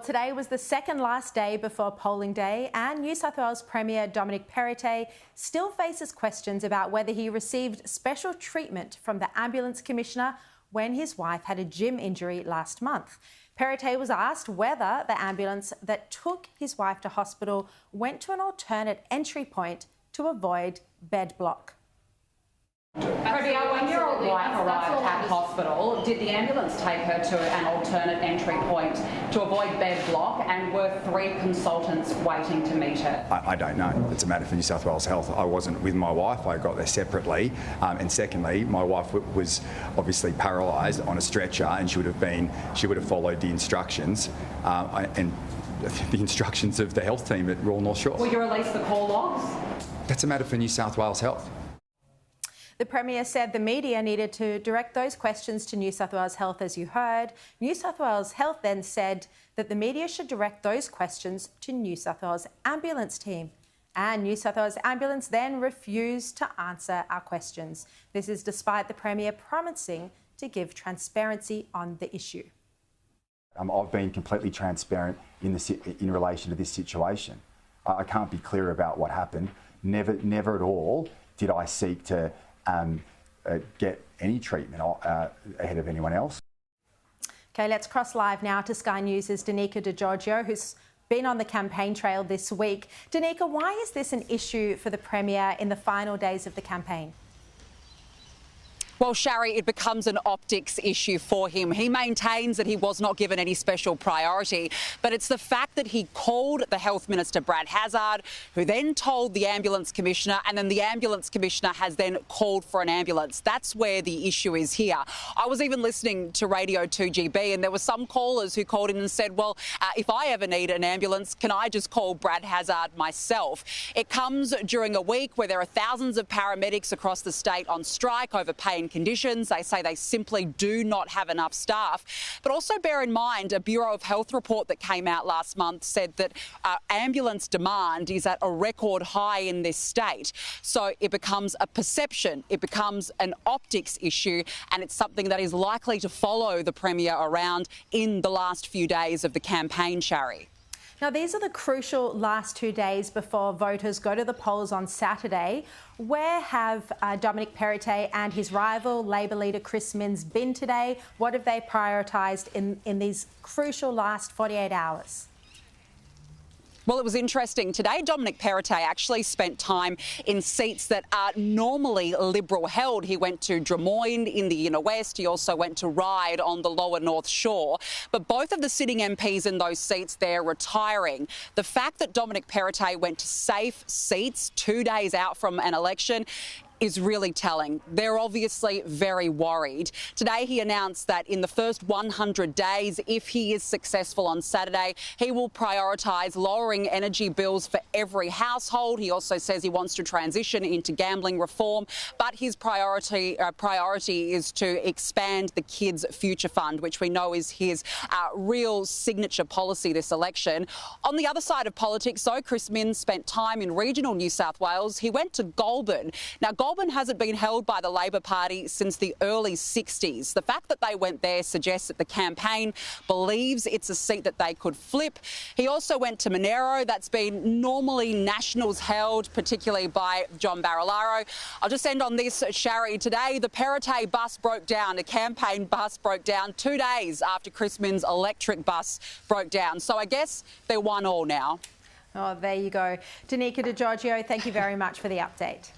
today was the second last day before polling day, and New South Wales Premier Dominic Perrottet still faces questions about whether he received special treatment from the Ambulance Commissioner when his wife had a gym injury last month. Perrottet was asked whether the ambulance that took his wife to hospital went to an alternate entry point to avoid bed block. When your wife arrived at hospital, did the ambulance take her to an alternate entry point to avoid bed block, and were 3 consultants waiting to meet her? I don't know. It's a matter for New South Wales Health. I wasn't with my wife. I got there separately. And secondly, my wife was obviously paralysed on a stretcher, and she would have followed the instructions and the instructions of the health team at Royal North Shore. Will you release the call logs? That's a matter for New South Wales Health. The Premier said the media needed to direct those questions to New South Wales Health, as you heard. New South Wales Health then said that the media should direct those questions to New South Wales Ambulance team. And New South Wales Ambulance then refused to answer our questions. This is despite the Premier promising to give transparency on the issue. I've been completely transparent in relation to this situation. I can't be clearer about what happened. Never at all did I seek to get any treatment ahead of anyone else. OK, let's cross live now to Sky News' Danica De Giorgio, who's been on the campaign trail this week. Danica, why is this an issue for the Premier in the final days of the campaign? Well, Sharri, it becomes an optics issue for him. He maintains that he was not given any special priority, but it's the fact that he called the Health Minister, Brad Hazzard, who then told the Ambulance Commissioner, and then the Ambulance Commissioner has then called for an ambulance. That's where the issue is here. I was even listening to Radio 2GB, and there were some callers who called in and said, well, if I ever need an ambulance, can I just call Brad Hazzard myself? It comes during a week where there are thousands of paramedics across the state on strike over pay and conditions. They say they simply do not have enough staff. But also bear in mind, a Bureau of Health report that came out last month said that ambulance demand is at a record high in this state. So it becomes a perception, it becomes an optics issue, and it's something that is likely to follow the Premier around in the last few days of the campaign, Sharri. Now, these are the crucial last 2 days before voters go to the polls on Saturday. Where have Dominic Perrottet and his rival, Labor leader Chris Minns, been today? What have they prioritised in these crucial last 48 hours? Well, it was interesting. Today, Dominic Perrottet actually spent time in seats that are normally Liberal held. He went to Drummoyne in the inner west. He also went to Ryde on the lower North Shore. But both of the sitting MPs in those seats, they're retiring. The fact that Dominic Perrottet went to safe seats 2 days out from an election is really telling. They're obviously very worried. Today he announced that in the first 100 days, if he is successful on Saturday, he will prioritise lowering energy bills for every household. He also says he wants to transition into gambling reform, but his priority is to expand the Kids Future Fund, which we know is his real signature policy this election. On the other side of politics, though, Chris Minns spent time in regional New South Wales. He went to Goulburn. Now, Goulburn hasn't been held by the Labor Party since the early 60s. The fact that they went there suggests that the campaign believes it's a seat that they could flip. He also went to Monero. That's been normally Nationals held, particularly by John Barilaro. I'll just end on this, Sharri. Today, the Perrottet bus broke down. A campaign bus broke down 2 days after Chris Minns' electric bus broke down. So I guess they're 1-1 now. Oh, there you go. Danica De Giorgio, thank you very much for the update.